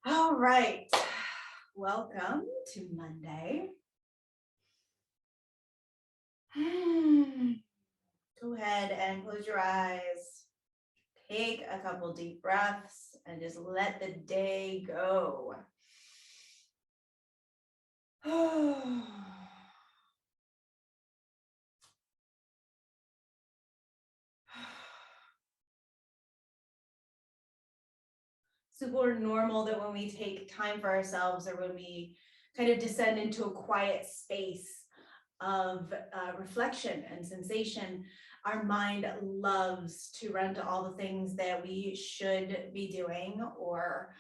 All right. Welcome to Monday. Go ahead and close your eyes. Take a couple deep breaths and just let the day go. Super normal that when we take time for ourselves or when we kind of descend into a quiet space of reflection and sensation, our mind loves to run to all the things that we should be doing or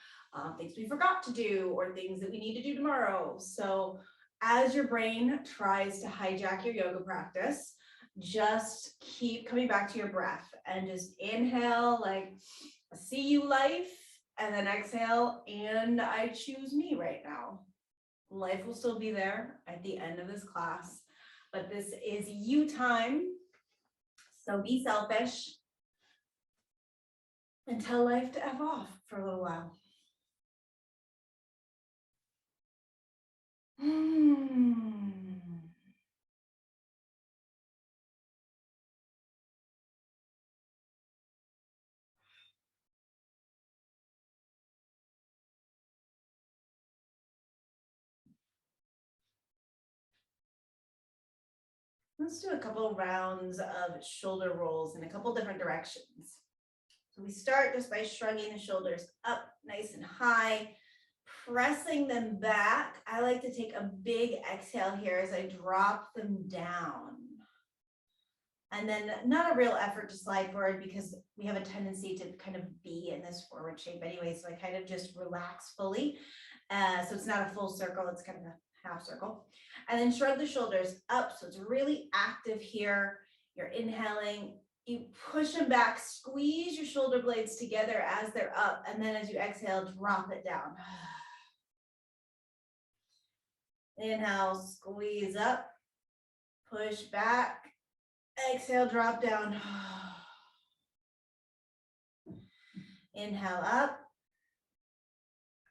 things we forgot to do or things that we need to do tomorrow. So as your brain tries to hijack your yoga practice, just keep coming back to your breath and just inhale like see you life, and then exhale and I choose me right now. Life will still be there at the end of this class, but this is you time. So be selfish and tell life to F off for a little while. Let's do a couple rounds of shoulder rolls in a couple different directions. So we start just by shrugging the shoulders up nice and high, pressing them back. I like to take a big exhale here as I drop them down. And then not a real effort to slide forward because we have a tendency to kind of be in this forward shape anyway. So I kind of just relax fully. So it's not a full circle, it's kind of a half circle. And then shrug the shoulders up. So it's really active here. You're inhaling, you push them back, squeeze your shoulder blades together as they're up. And then as you exhale, drop it down. Inhale, squeeze up, push back. Exhale, drop down. Inhale up.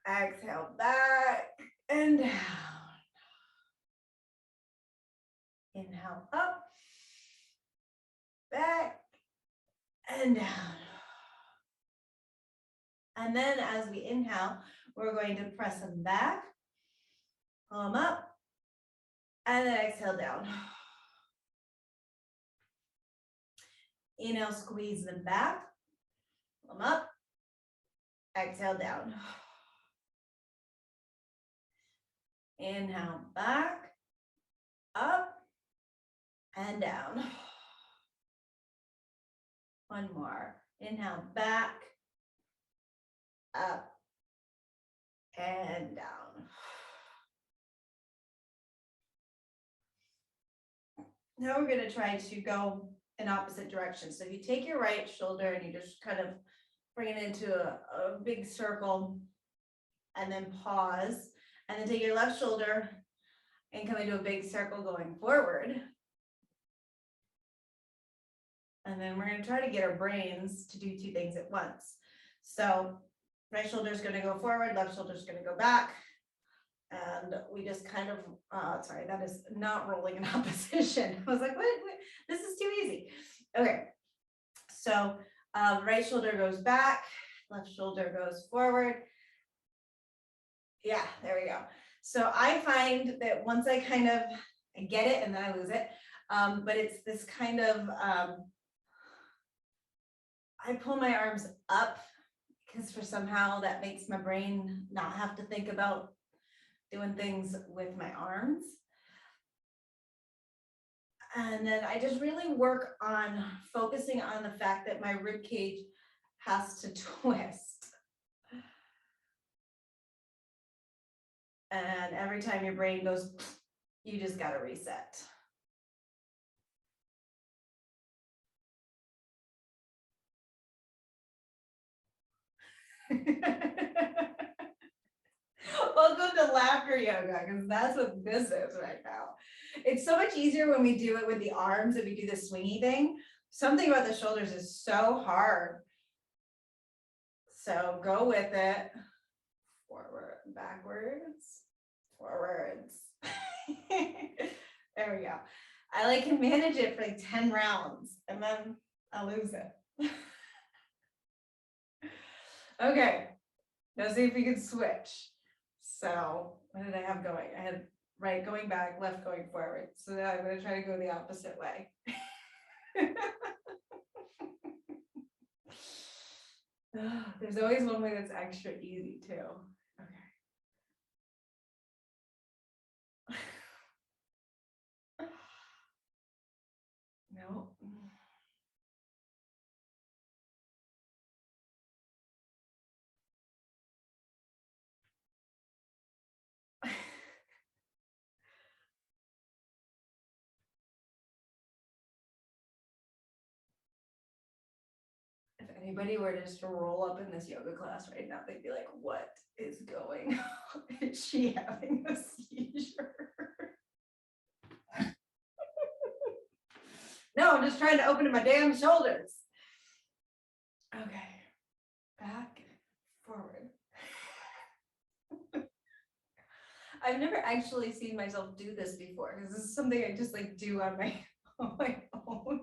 Exhale back and down. Inhale up. Back and down. And then as we inhale, we're going to press them back, pull them up, and then exhale down. Inhale, squeeze them back, pull them up, exhale down. Inhale, back, up, and down. One more. Inhale, back, up, and down. Now we're going to try to go in opposite directions. So if you take your right shoulder and you just kind of bring it into a big circle and then pause, and then take your left shoulder and come into a big circle going forward. And then we're going to try to get our brains to do two things at once. So right shoulder is going to go forward, left shoulder is going to go back. And we just kind of, sorry, that is not rolling in opposition. I was like, what? This is too easy. Okay, so right shoulder goes back, left shoulder goes forward. Yeah, there we go. So I find that once I kind of get it and then I lose it, but it's this kind of, I pull my arms up because for somehow that makes my brain not have to think about doing things with my arms. And then I just really work on focusing on the fact that my rib cage has to twist. And every time your brain goes, you just got to reset. Welcome to laughter yoga, because that's what this is right now. It's so much easier when we do it with the arms and we do the swingy thing. Something about the shoulders is so hard. So go with it. forward, backwards, forwards. There we go. I like can manage it for like 10 rounds and then I'll lose it. Okay, now see if we can switch. So what did I have going? I had right going back, left going forward. So now I'm going to try to go the opposite way. There's always one way that's extra easy too. Okay. No. If anybody were just to roll up in this yoga class right now, they'd be like, what is going on? Is she having a seizure? No, I'm just trying to open my damn shoulders. Okay, back, forward. I've never actually seen myself do this before because this is something I just like do on my own.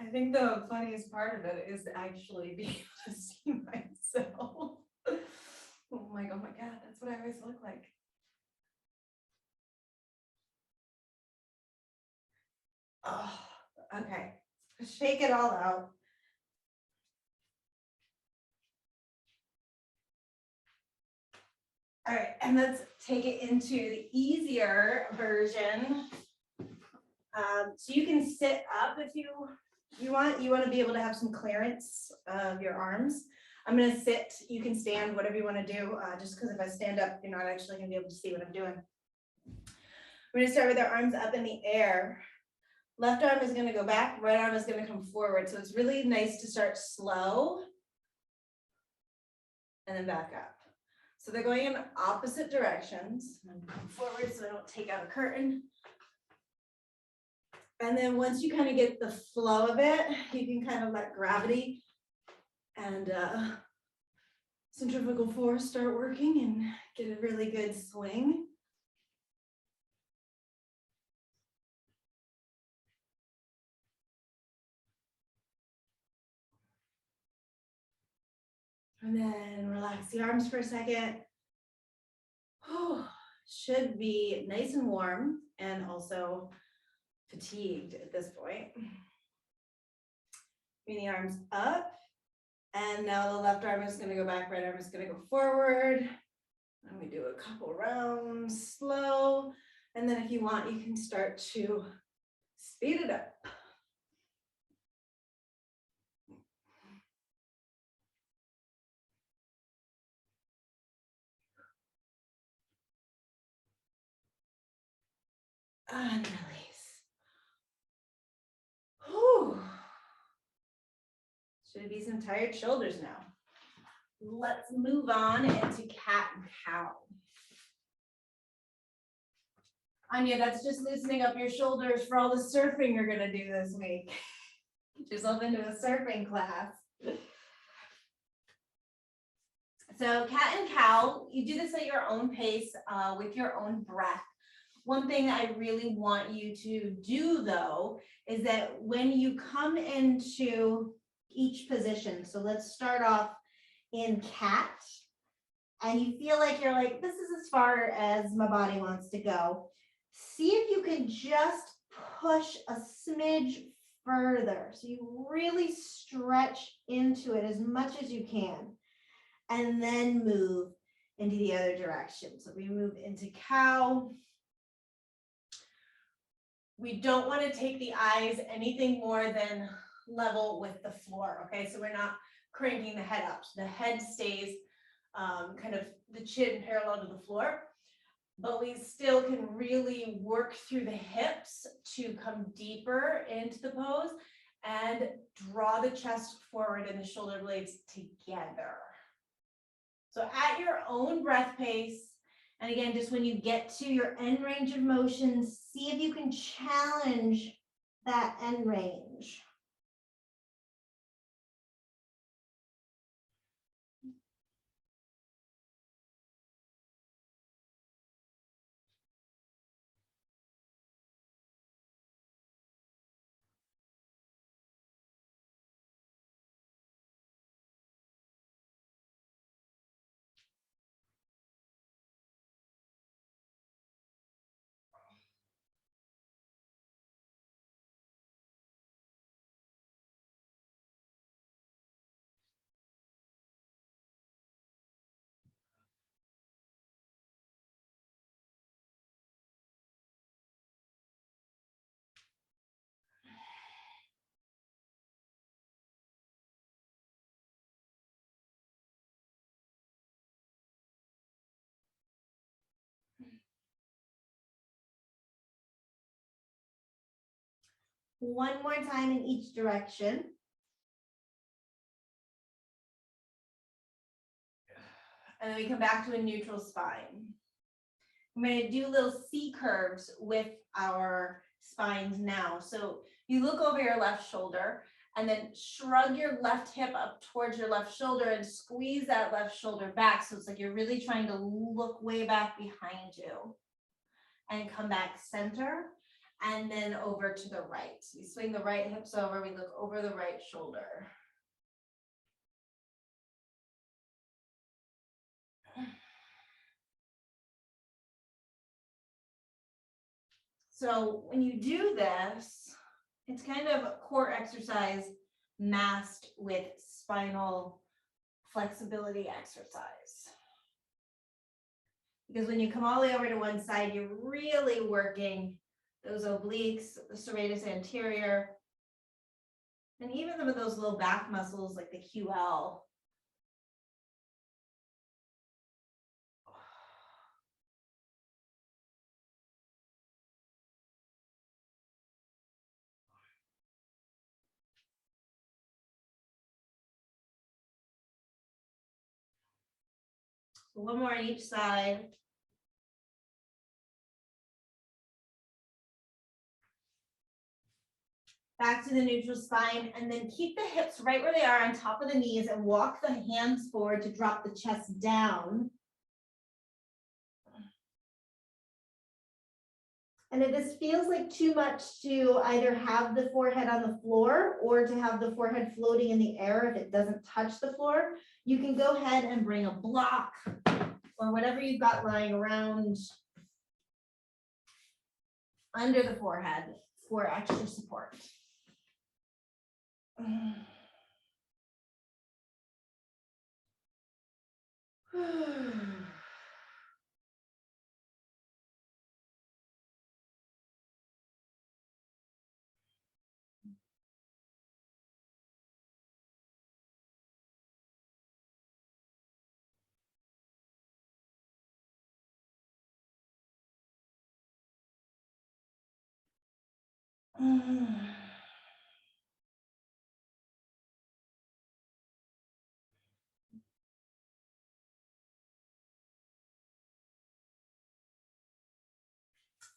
I think the funniest part of it is actually being able to see myself. I'm like, oh my God, that's what I always look like. Oh, okay. Shake it all out. All right, and let's take it into the easier version. So you can sit up if you want. You want to be able to have some clearance of your arms. I'm going to sit. You can stand, whatever you want to do. Just because if I stand up, you're not actually going to be able to see what I'm doing. We're going to start with our arms up in the air. Left arm is going to go back. Right arm is going to come forward. So it's really nice to start slow and then back up. So they're going in opposite directions. I'm going to come forward so I don't take out a curtain. And then once you kind of get the flow of it, you can kind of let gravity and centrifugal force start working and get a really good swing. And then relax the arms for a second. Oh, should be nice and warm and also fatigued at this point. Bring the arms up. And now the left arm is going to go back, right arm is going to go forward. And we do a couple rounds slow. And then if you want, you can start to speed it up. And release. Whew. Should be some tired shoulders now. Let's move on into cat and cow. Anya, that's just loosening up your shoulders for all the surfing you're gonna do this week. Get yourself into a surfing class. So cat and cow, you do this at your own pace with your own breath. One thing I really want you to do though, is that when you come into each position, so let's start off in cat, and you feel like you're like, this is as far as my body wants to go. See if you can just push a smidge further. So you really stretch into it as much as you can, and then move into the other direction. So we move into cow. We don't want to take the eyes anything more than level with the floor. Okay, so we're not cranking the head up. So the head stays kind of the chin parallel to the floor, but we still can really work through the hips to come deeper into the pose and draw the chest forward and the shoulder blades together. So at your own breath pace, and again, just when you get to your end range of motion, see if you can challenge that end range. One more time in each direction. And then we come back to a neutral spine. I'm going to do little C curves with our spines now. So you look over your left shoulder and then shrug your left hip up towards your left shoulder and squeeze that left shoulder back. So it's like you're really trying to look way back behind you and come back center and then over to the right. So you swing the right hips over, we look over the right shoulder. So when you do this, it's kind of a core exercise masked with spinal flexibility exercise. Because when you come all the way over to one side, you're really working those obliques, the serratus anterior, and even some of those little back muscles like the QL. So one more on each side. Back to the neutral spine, and then keep the hips right where they are on top of the knees and walk the hands forward to drop the chest down. And if this feels like too much to either have the forehead on the floor or to have the forehead floating in the air if it doesn't touch the floor, you can go ahead and bring a block or whatever you've got lying around under the forehead for extra support.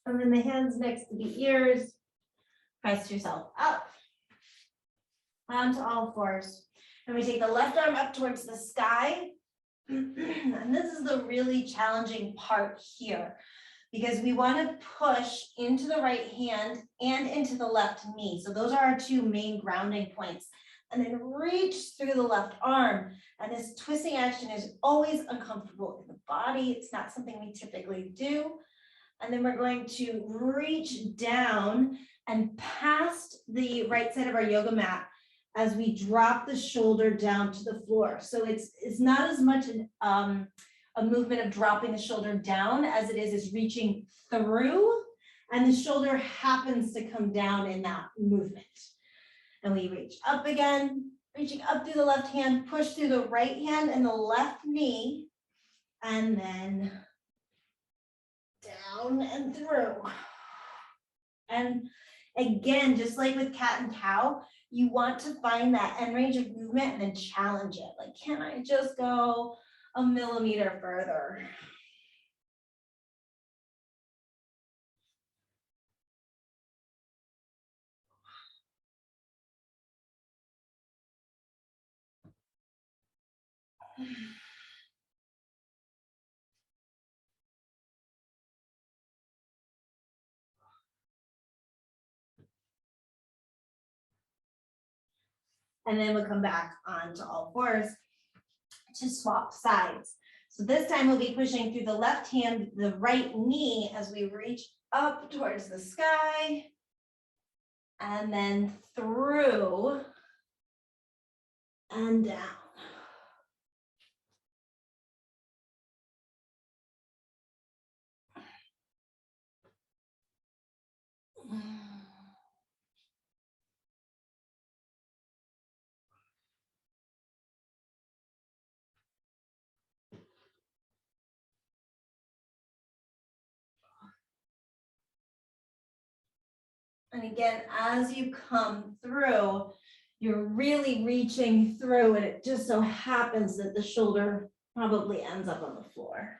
And then the hands next to the ears, press yourself up onto all fours. And we take the left arm up towards the sky. And this is the really challenging part here, because we want to push into the right hand and into the left knee. So those are our two main grounding points. And then reach through the left arm. And this twisting action is always uncomfortable in the body. It's not something we typically do. And then we're going to reach down and past the right side of our yoga mat as we drop the shoulder down to the floor. So it's not as much a movement of dropping the shoulder down as it is reaching through, and the shoulder happens to come down in that movement. And we reach up again, reaching up through the left hand, push through the right hand and the left knee, and then down and through. And again, just like with cat and cow, you want to find that end range of movement and then challenge it. Like, can I just go a millimeter further? And then we'll come back onto all fours to swap sides. So this time we'll be pushing through the left hand, the right knee as we reach up towards the sky, and then through and down. And again, as you come through, you're really reaching through, and it just so happens that the shoulder probably ends up on the floor.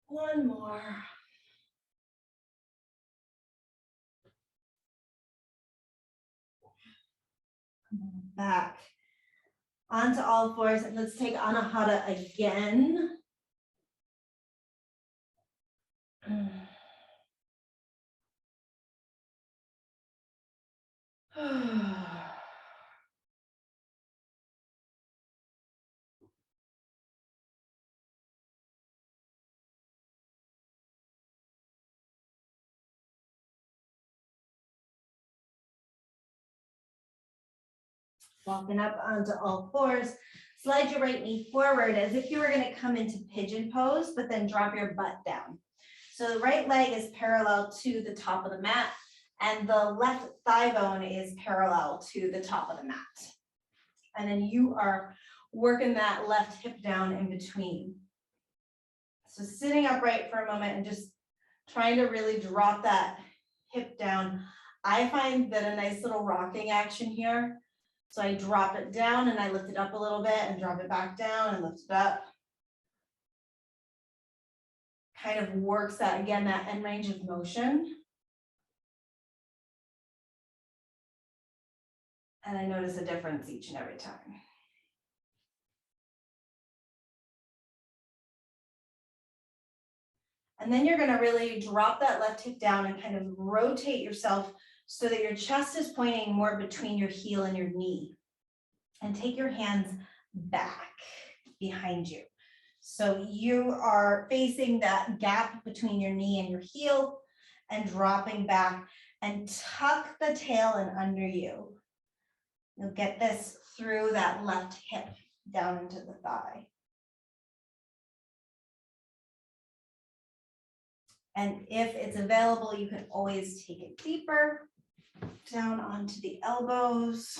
One more. Back onto all fours, and let's take Anahata again. Walking up onto all fours, slide your right knee forward as if you were going to come into pigeon pose, but then drop your butt down. So the right leg is parallel to the top of the mat, and the left thigh bone is parallel to the top of the mat. And then you are working that left hip down in between. So sitting upright for a moment and just trying to really drop that hip down. I find that a nice little rocking action here. So I drop it down and I lift it up a little bit and drop it back down and lift it up. Kind of works that, again, that end range of motion. And I notice a difference each and every time. And then you're going to really drop that left hip down and kind of rotate yourself so that your chest is pointing more between your heel and your knee. And take your hands back behind you. So you are facing that gap between your knee and your heel and dropping back, and tuck the tail in under you. You'll get this through that left hip down into the thigh. And if it's available, you can always take it deeper down onto the elbows.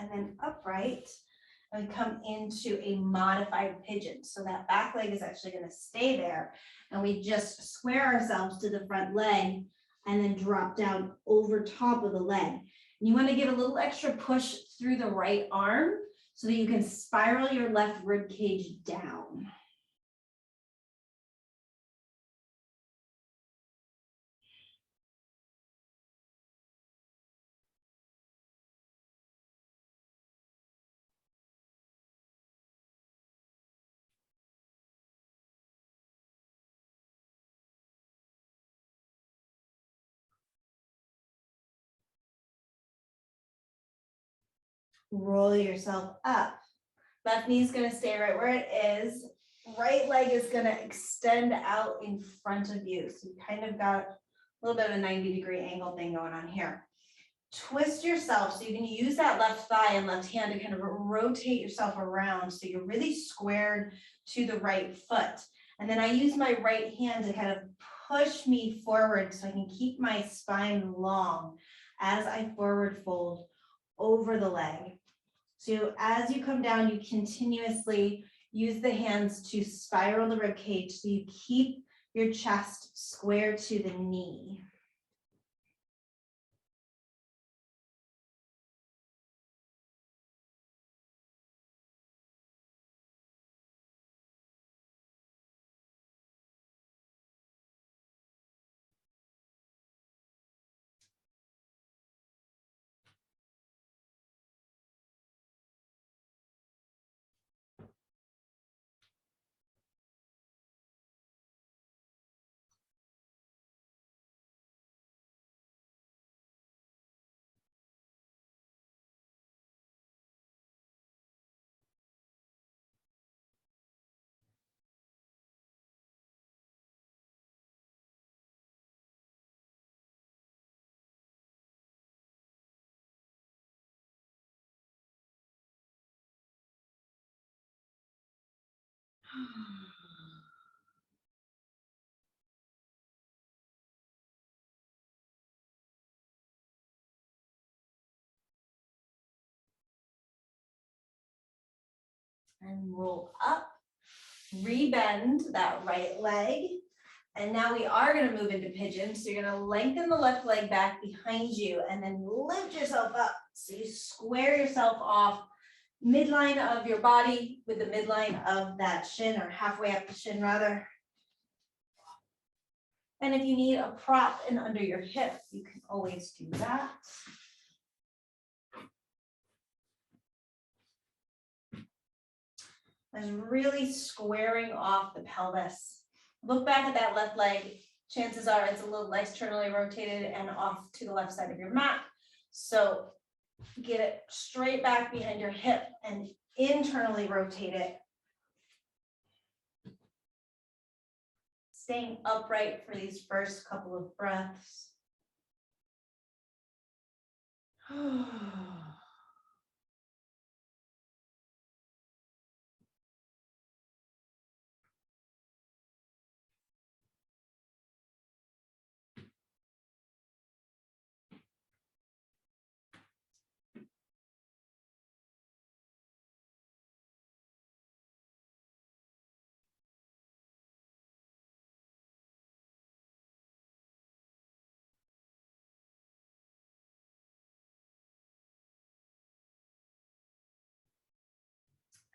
And then upright, and we come into a modified pigeon. So that back leg is actually going to stay there. And we just square ourselves to the front leg and then drop down over top of the leg. And you want to give a little extra push through the right arm so that you can spiral your left rib cage down. Roll yourself up. Left knee is going to stay right where it is. Right leg is going to extend out in front of you. So you kind of got a little bit of a 90-degree angle thing going on here. Twist yourself so you can use that left thigh and left hand to kind of rotate yourself around so you're really squared to the right foot. And then I use my right hand to kind of push me forward so I can keep my spine long as I forward fold over the leg. So as you come down, you continuously use the hands to spiral the rib cage so you keep your chest square to the knee. And roll up, rebend that right leg. And now we are gonna move into pigeon. So you're gonna lengthen the left leg back behind you and then lift yourself up. So you square yourself off midline of your body with the midline of that shin, or halfway up the shin rather. And if you need a prop in under your hip, you can always do that. And really squaring off the pelvis. Look back at that left leg. Chances are it's a little externally rotated and off to the left side of your mat. So get it straight back behind your hip and internally rotate it. Staying upright for these first couple of breaths.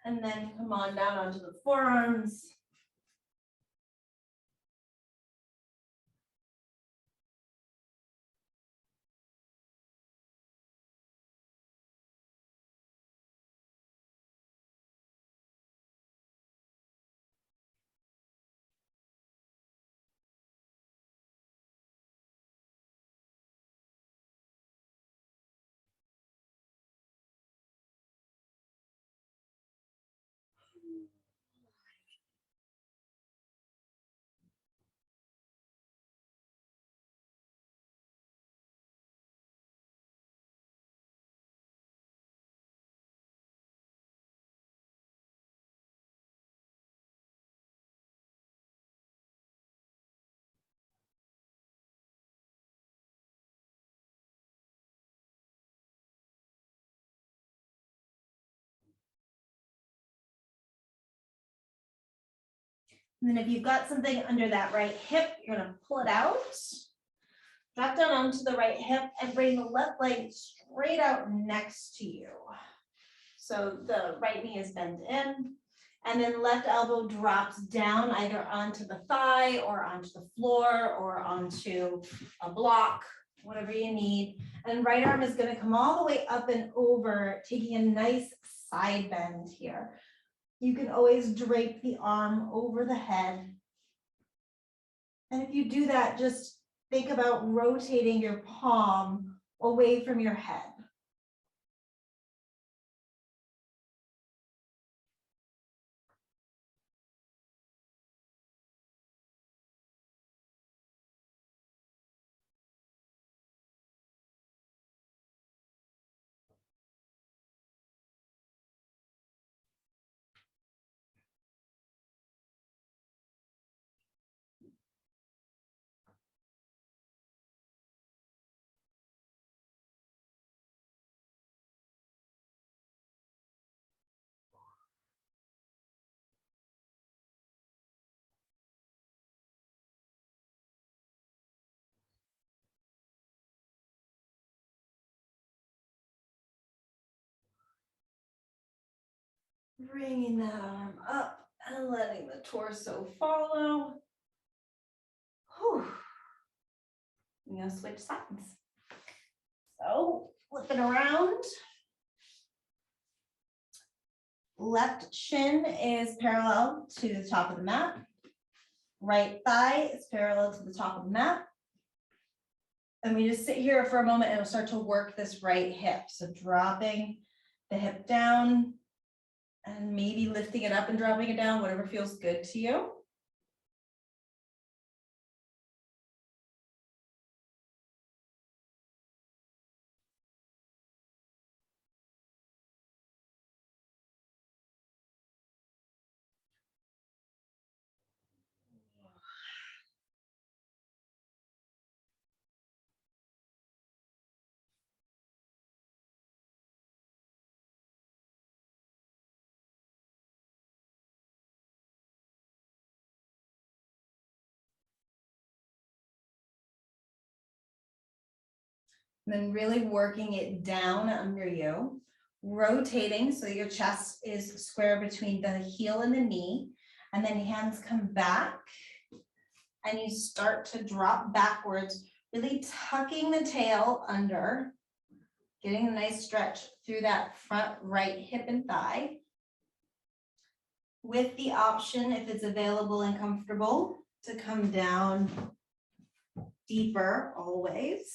And then come on down onto the forearms. And then if you've got something under that right hip, you're gonna pull it out. Drop down onto the right hip and bring the left leg straight out next to you. So the right knee is bent in, and then left elbow drops down either onto the thigh or onto the floor or onto a block, whatever you need. And right arm is gonna come all the way up and over, taking a nice side bend here. You can always drape the arm over the head. And if you do that, just think about rotating your palm away from your head. Bringing that arm up and letting the torso follow. Whew. I'm gonna switch sides. So flipping around. Left shin is parallel to the top of the mat. Right thigh is parallel to the top of the mat. And we just sit here for a moment and we'll start to work this right hip. So dropping the hip down and maybe lifting it up and dropping it down, whatever feels good to you. And then really working it down under you, rotating so your chest is square between the heel and the knee, and then hands come back and you start to drop backwards, really tucking the tail under, getting a nice stretch through that front right hip and thigh. With the option, if it's available and comfortable, to come down deeper always.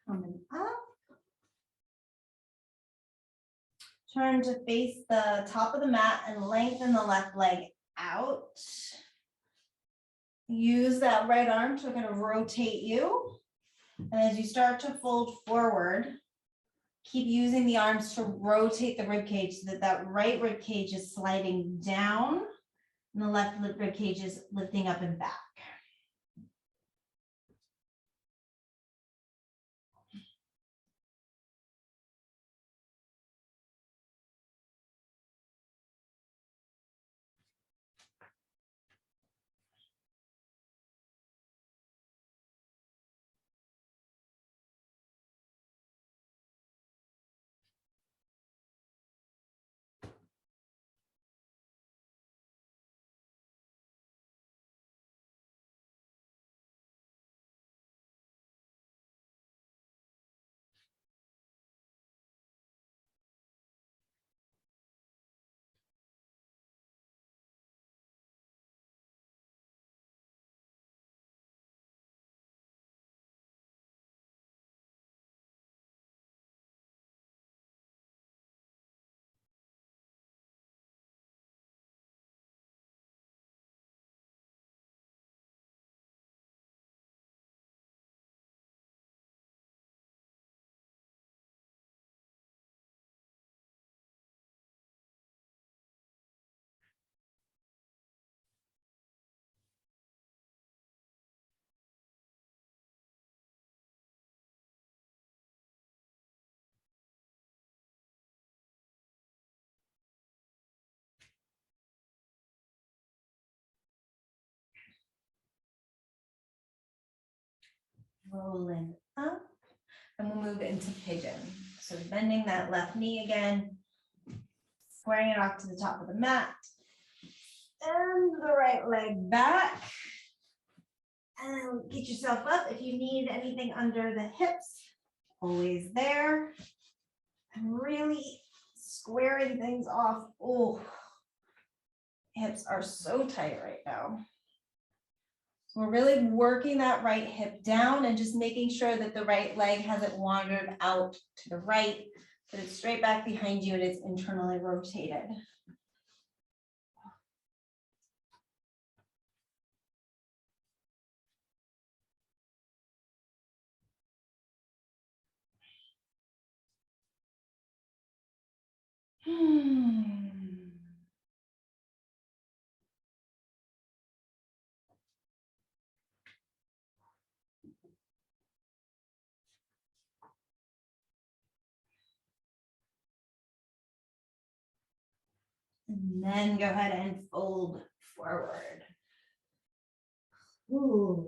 Coming up. Turn to face the top of the mat and lengthen the left leg out. Use that right arm to kind of rotate you. And as you start to fold forward, keep using the arms to rotate the rib cage so that that right rib cage is sliding down and the left rib cage is lifting up and back. Rolling up, and we'll move into pigeon. So bending that left knee again, squaring it off to the top of the mat, and the right leg back. And get yourself up. If you need anything under the hips, always there. And really squaring things off. Oh, hips are so tight right now. So we're really working that right hip down and just making sure that the right leg hasn't wandered out to the right, that it's straight back behind you and it's internally rotated. And then go ahead and fold forward. Ooh.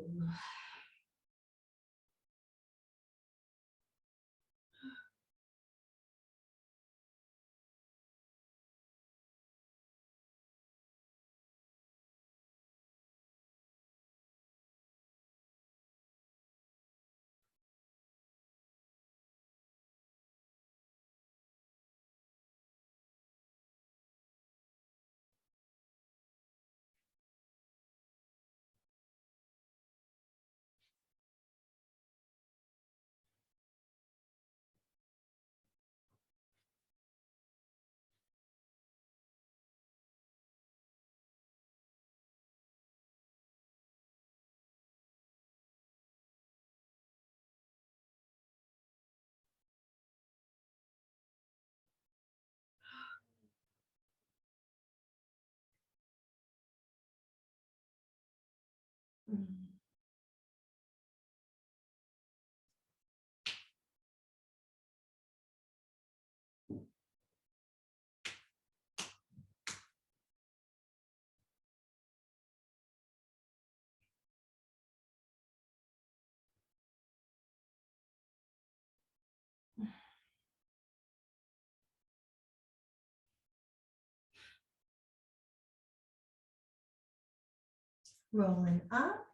Rolling up.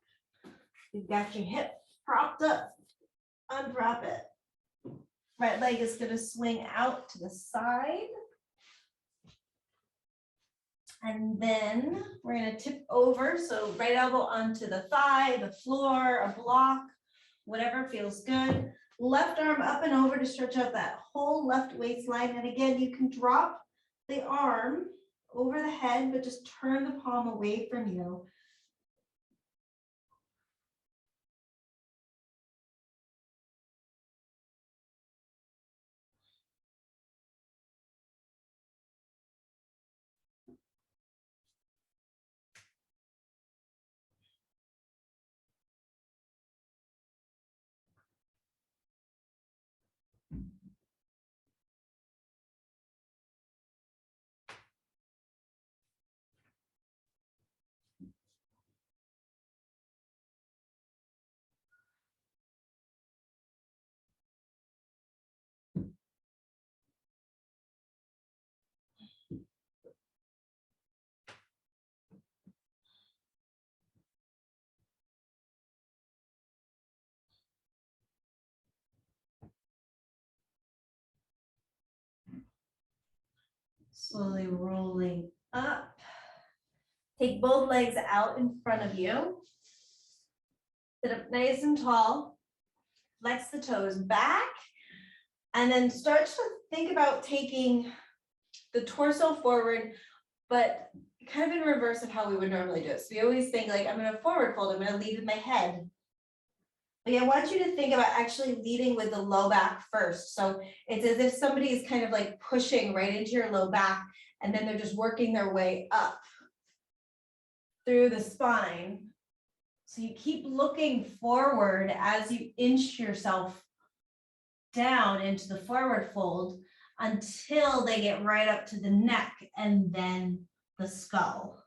You've got your hip propped up. Undrop it. Right leg is going to swing out to the side. And then we're going to tip over. So right elbow onto the thigh, the floor, a block, whatever feels good. Left arm up and over to stretch out that whole left waistline. And again, you can drop the arm over the head, but just turn the palm away from you. Slowly rolling up. Take both legs out in front of you. Sit up nice and tall. Flex the toes back. And then start to think about taking the torso forward, but kind of in reverse of how we would normally do it. So we always think like, I'm going to forward fold, I'm going to lead with my head. But I want you to think about actually leading with the low back first. So it's as if somebody is kind of like pushing right into your low back, and then they're just working their way up through the spine. So you keep looking forward as you inch yourself down into the forward fold until they get right up to the neck and then the skull.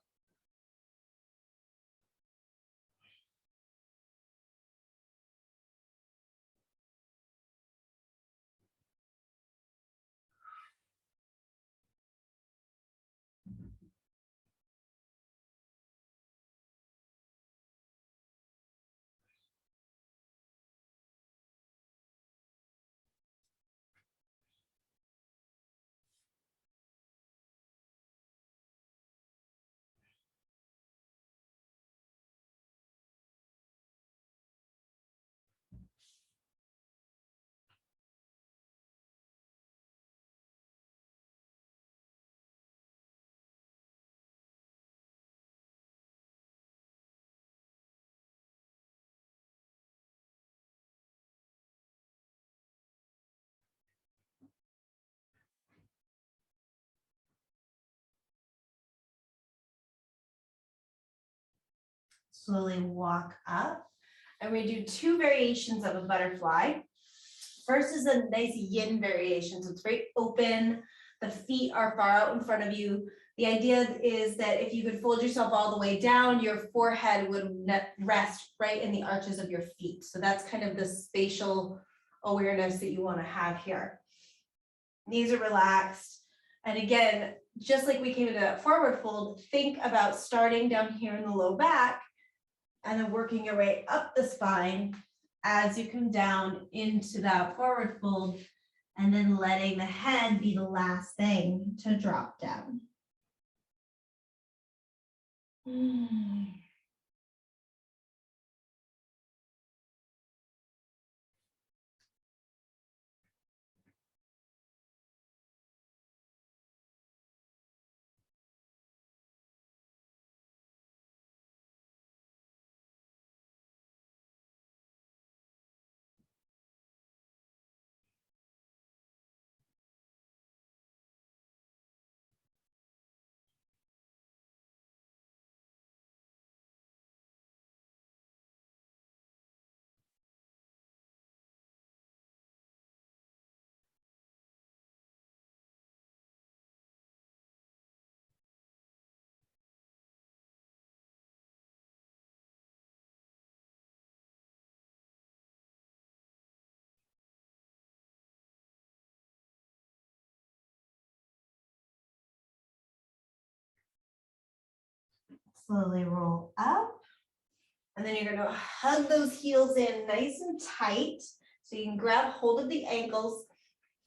Slowly walk up. And we do two variations of a butterfly. First is a nice yin variation. So it's very open. The feet are far out in front of you. The idea is that if you could fold yourself all the way down, your forehead would rest right in the arches of your feet. So that's kind of the spatial awareness that you want to have here. Knees are relaxed. And again, just like we came to that forward fold, think about starting down here in the low back and then working your way up the spine as you come down into that forward fold, and then letting the head be the last thing to drop down. Slowly roll up. And then you're gonna hug those heels in nice and tight. So you can grab hold of the ankles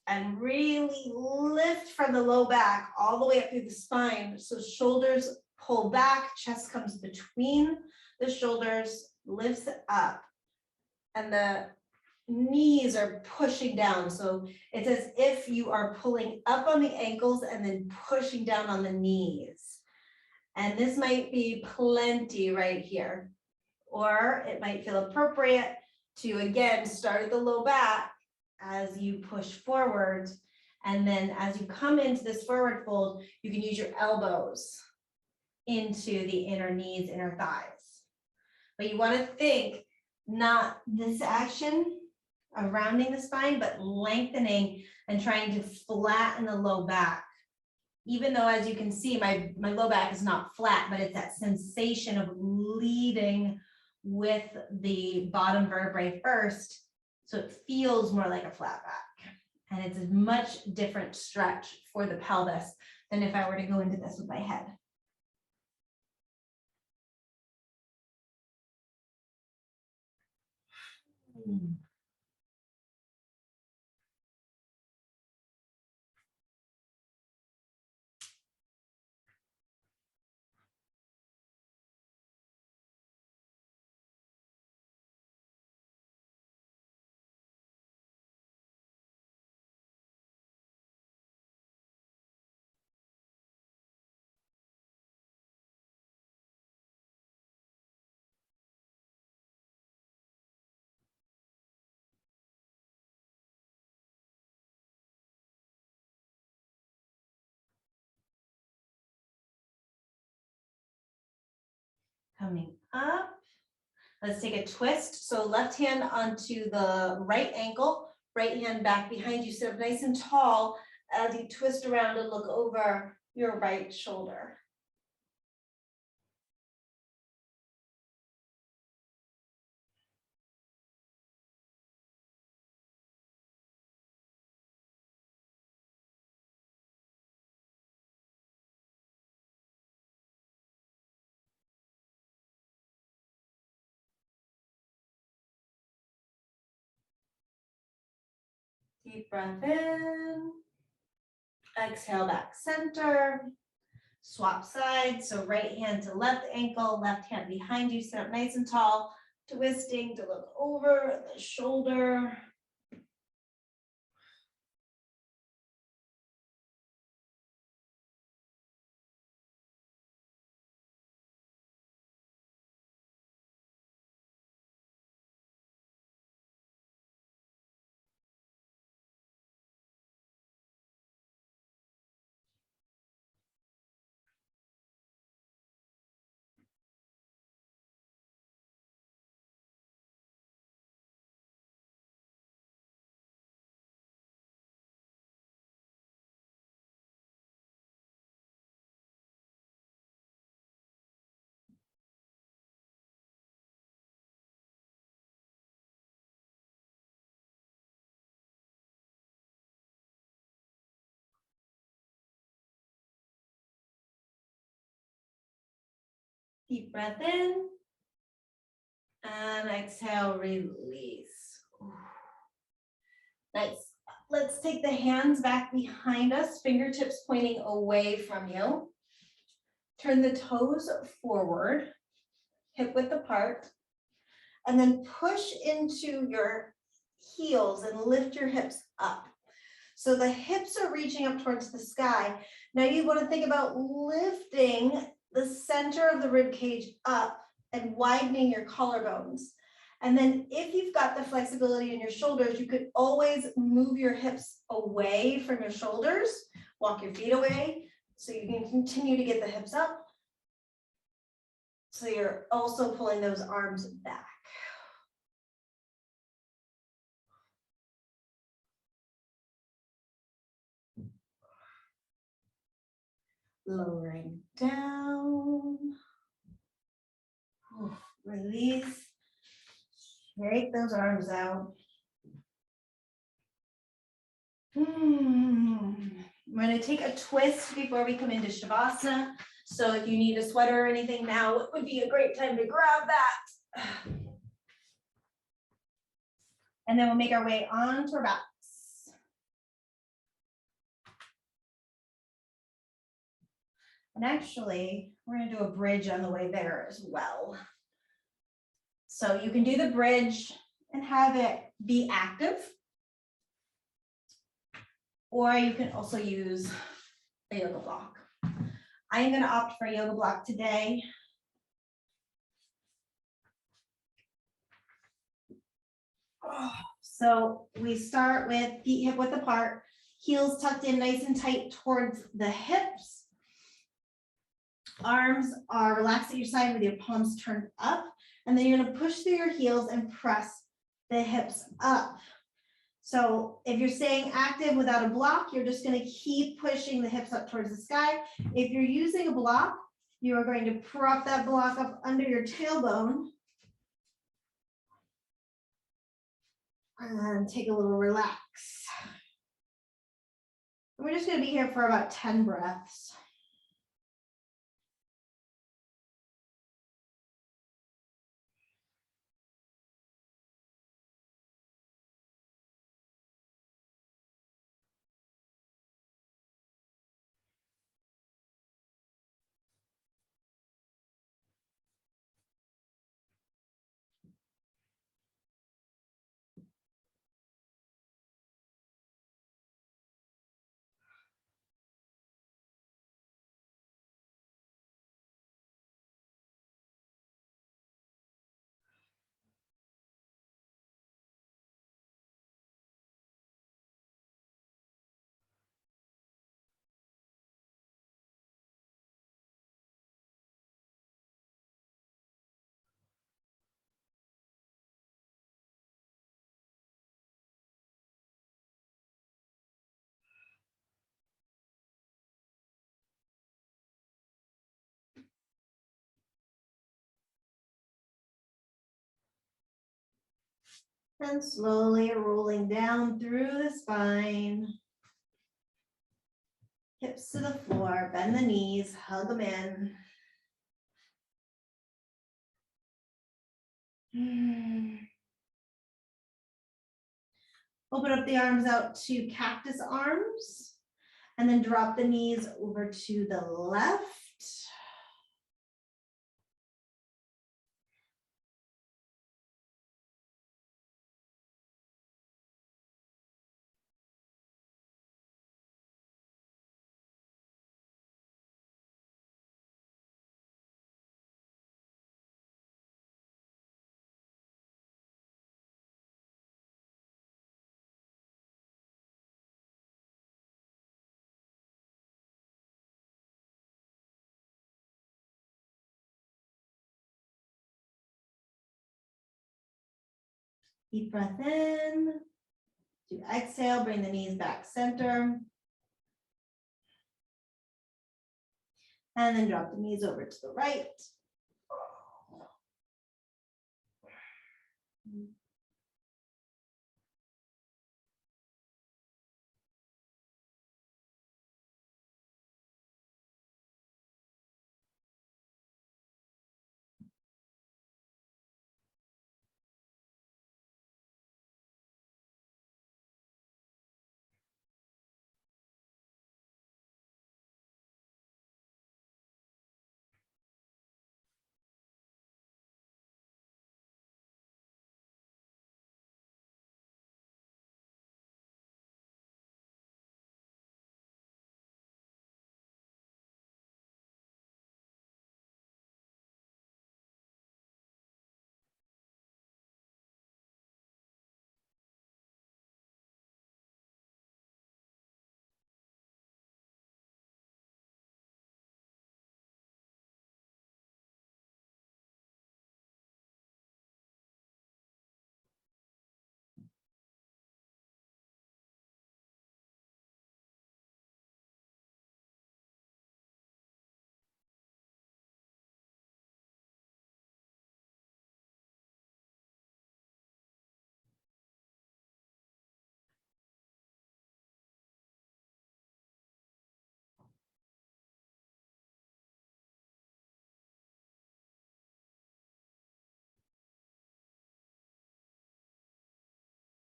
and really lift from the low back all the way up through the spine. So shoulders pull back, chest comes between the shoulders, lifts up. And the knees are pushing down. So it's as if you are pulling up on the ankles and then pushing down on the knees. And this might be plenty right here. Or it might feel appropriate to, again, start at the low back as you push forward. And then as you come into this forward fold, you can use your elbows into the inner knees, inner thighs. But you want to think not this action of rounding the spine, but lengthening and trying to flatten the low back. Even though, as you can see, my low back is not flat, but it's that sensation of leading with the bottom vertebrae first. So it feels more like a flat back. And it's a much different stretch for the pelvis than if I were to go into this with my head. Coming up, let's take a twist. So left hand onto the right ankle, right hand back behind you, sit up nice and tall as you twist around and look over your right shoulder. Deep breath in, exhale back center, swap sides. So right hand to left ankle, left hand behind you, sit up nice and tall, twisting to look over the shoulder. Deep breath in. And exhale, release. Nice. Let's take the hands back behind us, fingertips pointing away from you. Turn the toes forward, hip width apart, and then push into your heels and lift your hips up. So the hips are reaching up towards the sky. Now you want to think about lifting the center of the rib cage up and widening your collarbones. And then if you've got the flexibility in your shoulders, you could always move your hips away from your shoulders, walk your feet away, so you can continue to get the hips up. So you're also pulling those arms back. Lowering down. Release. Shake those arms out. I'm going to take a twist before we come into Shavasana. So if you need a sweater or anything now, it would be a great time to grab that. And then we'll make our way onto our backs. And actually, we're going to do a bridge on the way there as well. So you can do the bridge and have it be active. Or you can also use a yoga block. I am going to opt for a yoga block today. So we start with feet hip width apart, heels tucked in nice and tight towards the hips. Arms are relaxed at your side with your palms turned up. And then you're going to push through your heels and press the hips up. So if you're staying active without a block, you're just going to keep pushing the hips up towards the sky. If you're using a block, you are going to prop that block up under your tailbone and take a little relax. And we're just going to be here for about 10 breaths. And slowly rolling down through the spine. Hips to the floor, bend the knees, hug them in. Open up the arms out to cactus arms, and then drop the knees over to the left. Deep breath in. To exhale, bring the knees back center. And then drop the knees over to the right.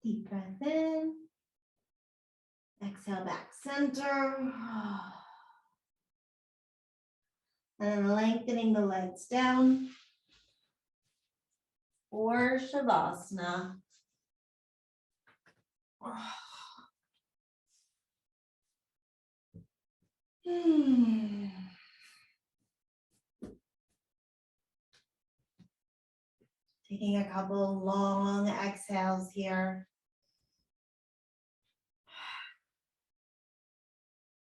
Deep breath in. Exhale back center. And lengthening the legs down for Shavasana. Taking a couple long exhales here.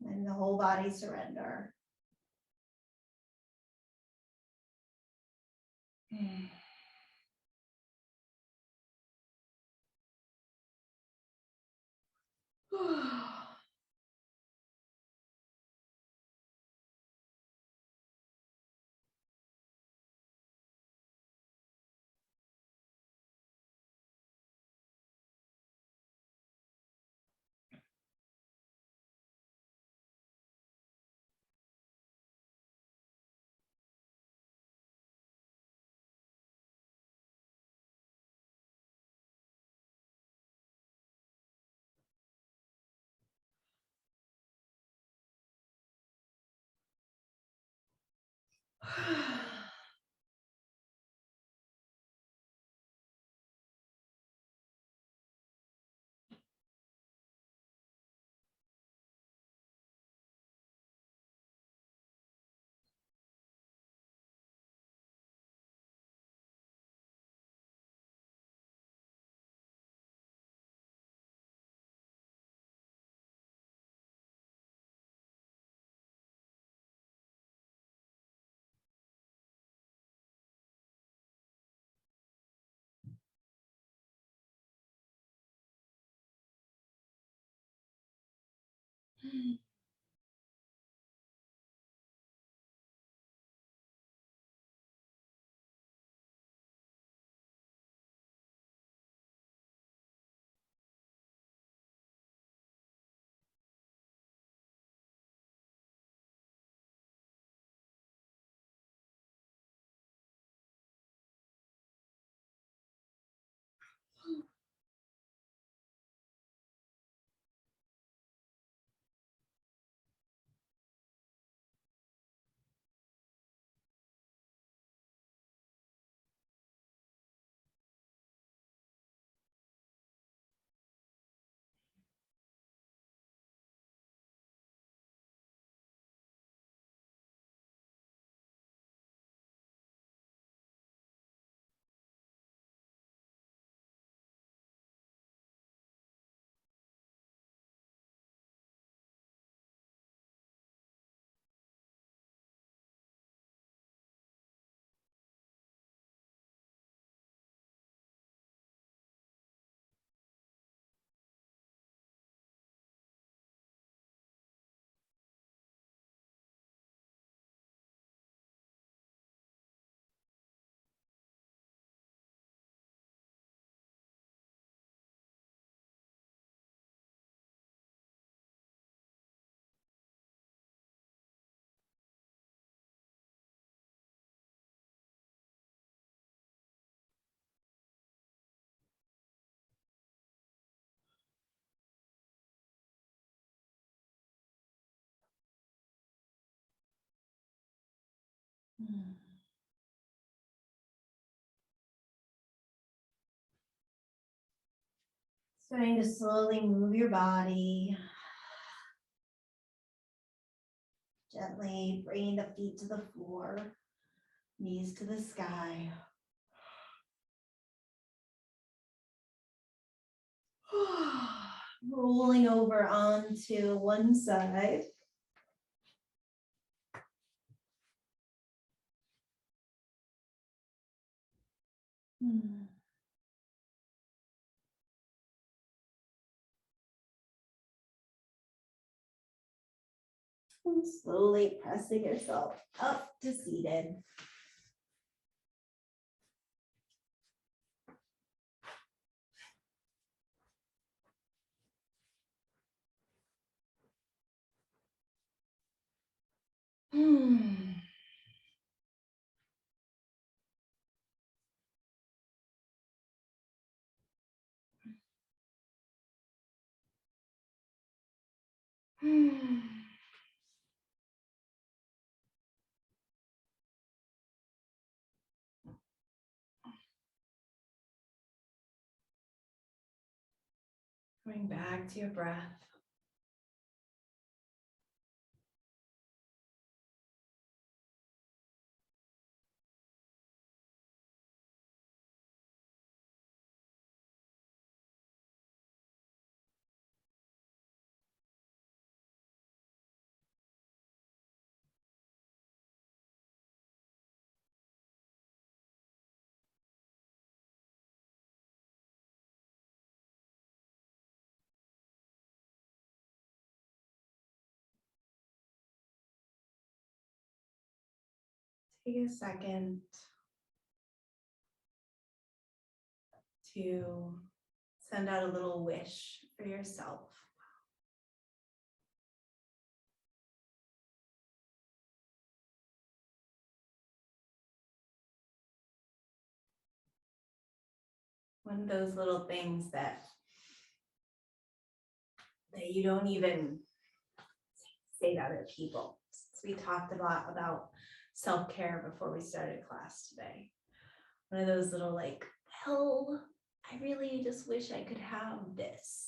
And the whole body surrender. Starting to slowly move your body. Gently bringing the feet to the floor, knees to the sky. Rolling over onto one side. And slowly pressing yourself up to seated. Coming back to your breath. Take a second to send out a little wish for yourself. One of those little things that you don't even say to other people. We talked a lot about self-care before we started class today. One of those little like, well, I really just wish I could have this.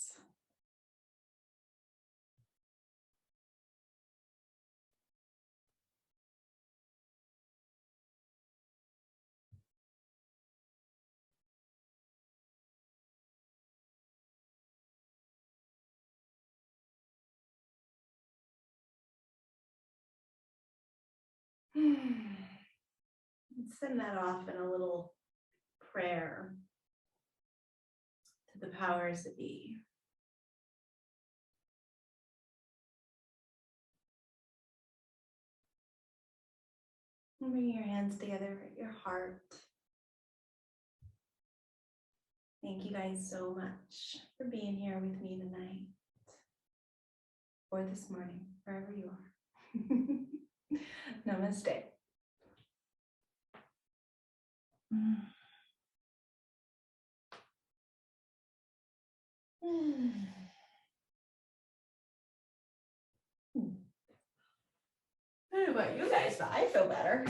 Send that off in a little prayer to the powers that be. And bring your hands together at your heart. Thank you guys so much for being here with me tonight or this morning, wherever you are. Namaste. I don't know about you guys, but I feel better.